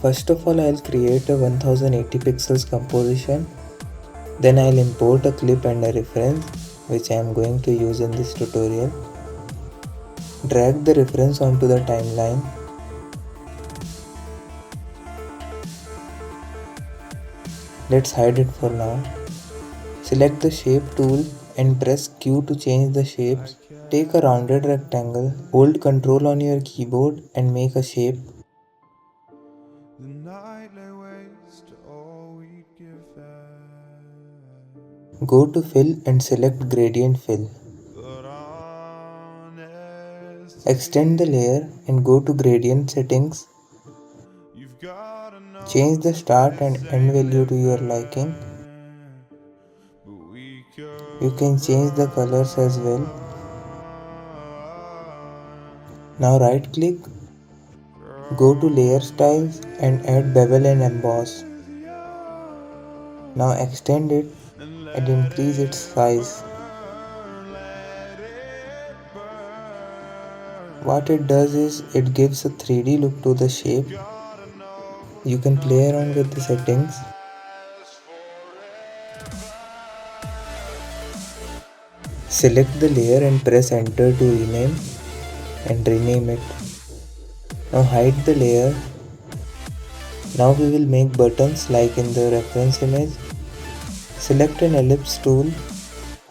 First of all, I'll create a 1080 pixels composition. Then I'll import a clip and a reference which I am going to use in this tutorial. Drag the reference onto the timeline. Let's hide it for now. Select the shape tool and press Q to change the shapes. Take a rounded rectangle, hold Ctrl on your keyboard and make a shape. Go to fill and select gradient fill. Extend the layer and go to gradient settings. Change the start and end value to your liking. You can change the colors as well. Now right click, go to layer styles and add bevel and emboss. Now extend it and increase its size. What it does is it gives a 3D look to the shape. You can play around with the settings. Select the layer and press enter to rename and rename it. Now hide the layer. Now we will make buttons like in the reference image. Select an ellipse tool,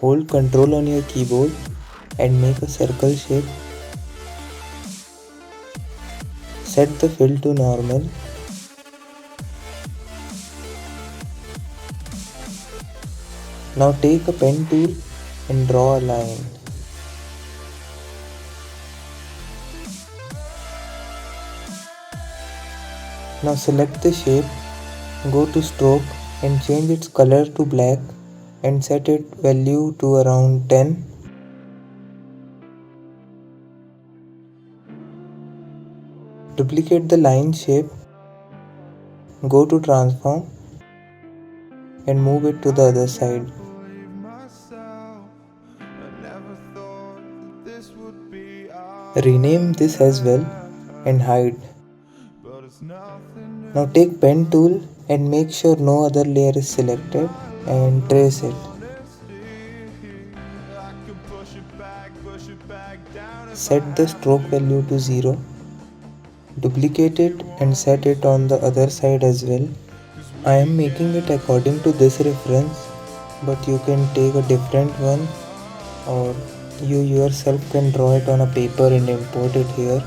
hold Ctrl on your keyboard and make a circle shape. Set the fill to normal. Now take a pen tool and draw a line. Now select the shape, go to stroke and change its color to black and set its value to around 10. Duplicate the line shape, go to transform and move it to the other side. Rename this as well and hide. Now take pen tool and make sure no other layer is selected and trace it. Set the stroke value to 0. Duplicate it and set it on the other side as well. I am making it according to this reference, but you can take a different one or you yourself can draw it on a paper and import it here.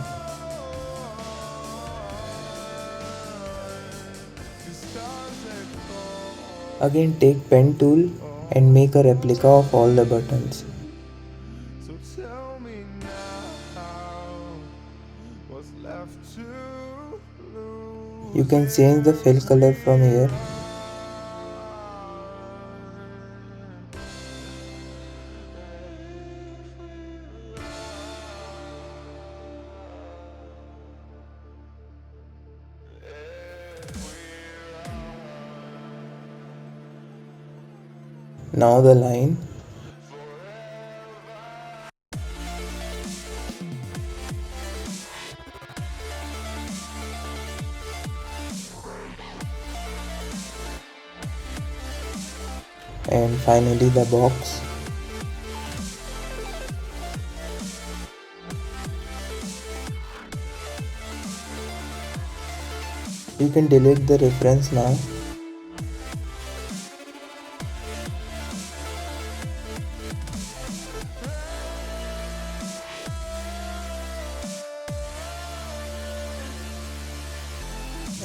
Again take pen tool and make a replica of all the buttons. You can change the fill color from here. Now the line. And finally the box. You can delete the reference now.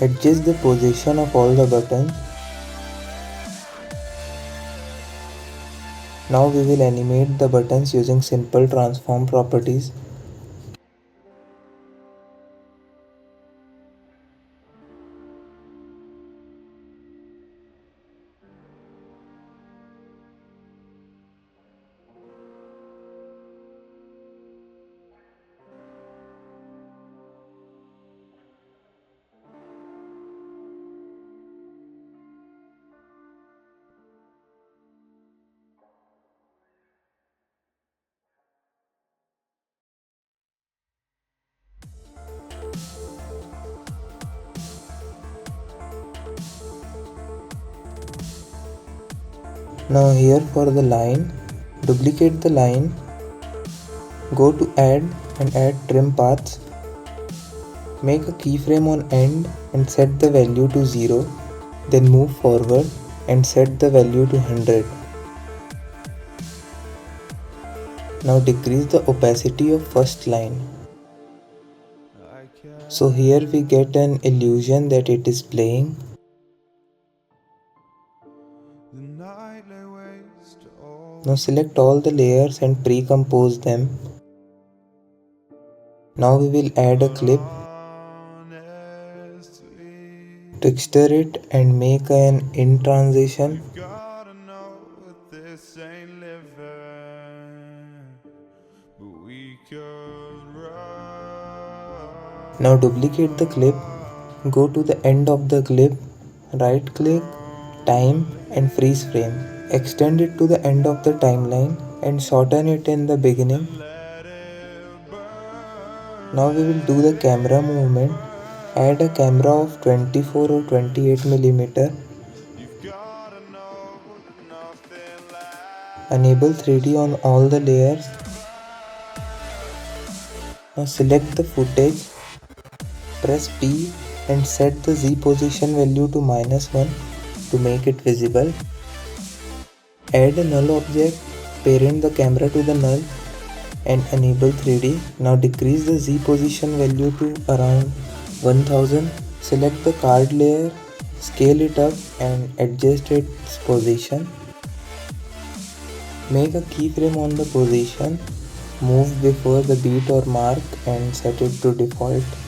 Adjust the position of all the buttons. Now we will animate the buttons using simple transform properties. Now here for the line, duplicate the line, go to add and add trim paths. Make a keyframe on end and set the value to 0. Then move forward and set the value to 100. Now decrease the opacity of first line. So here we get an illusion that it is playing. Now select all the layers and pre-compose them. Now we will add a clip, texture it and make an in transition. Now duplicate the clip, go to the end of the clip, right click, time and freeze frame. Extend it to the end of the timeline and shorten it in the beginning. Now we will do the camera movement. Add a camera of 24 or 28mm. Enable 3D on all the layers. Now select the footage, press P and set the Z position value to -1 to make it visible. Add a null object, parent the camera to the null and enable 3D. Now decrease the Z position value to around 1000. Select the card layer, scale it up and adjust its position. Make a keyframe on the position, move before the beat or mark and set it to default.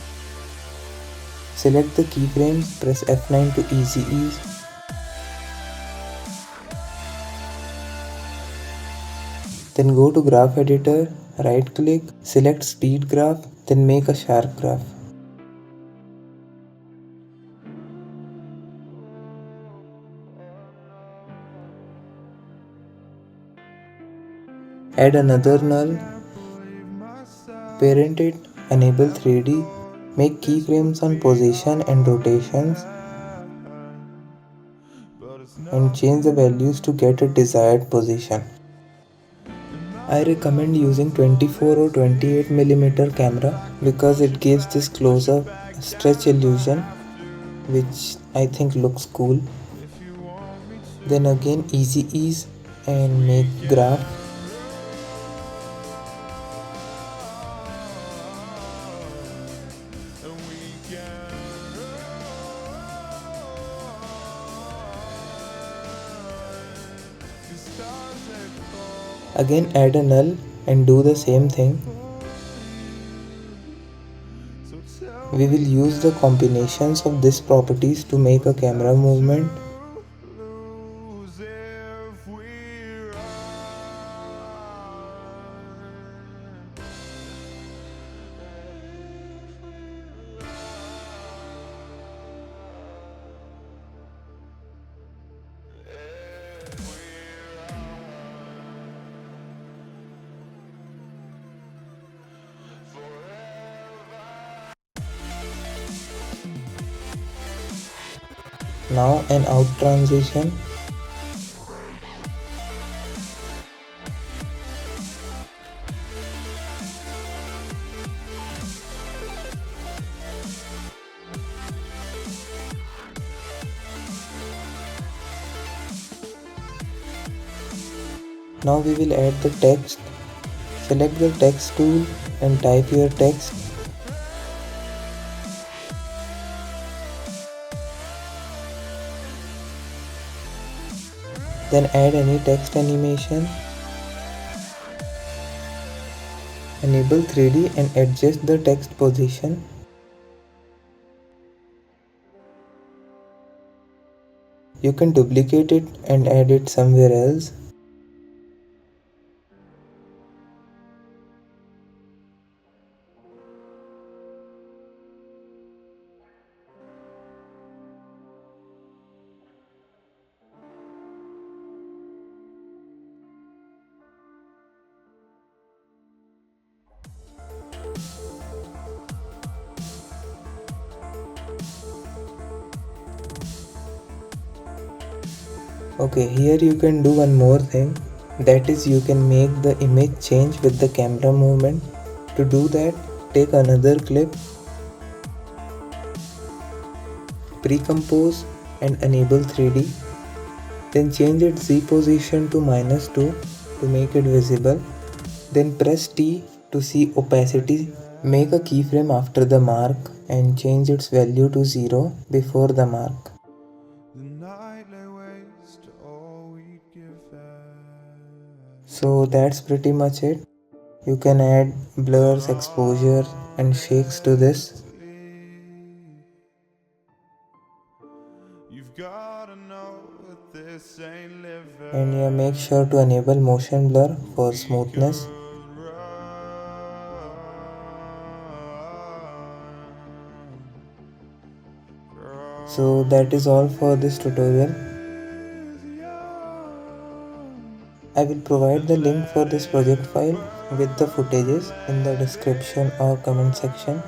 Select the keyframes, press F9 to easy ease. Then go to graph editor, right click, select speed graph, then make a sharp graph. Add another null, parent it, enable 3D, make keyframes on position and rotations and change the values to get a desired position. I recommend using 24 or 28mm camera because it gives this close-up stretch illusion which I think looks cool. Then again easy ease and make graph. Again add a null and do the same thing. We will use the combinations of these properties to make a camera movement. Now an out transition. Now we will add the text. Select the text tool and type your text. Then add any text animation. Enable 3D and adjust the text position. You can duplicate it and add it somewhere else. Okay, here you can do one more thing, that is you can make the image change with the camera movement. To do that, take another clip, pre-compose and enable 3D, then change its Z position to -2 to make it visible, then press T to see opacity. Make a keyframe after the mark and change its value to 0 before the mark. So that's pretty much it. You can add blurs, exposure and shakes to this. And yeah, make sure to enable motion blur for smoothness. So that is all for this tutorial. I will provide the link for this project file with the footages in the description or comment section.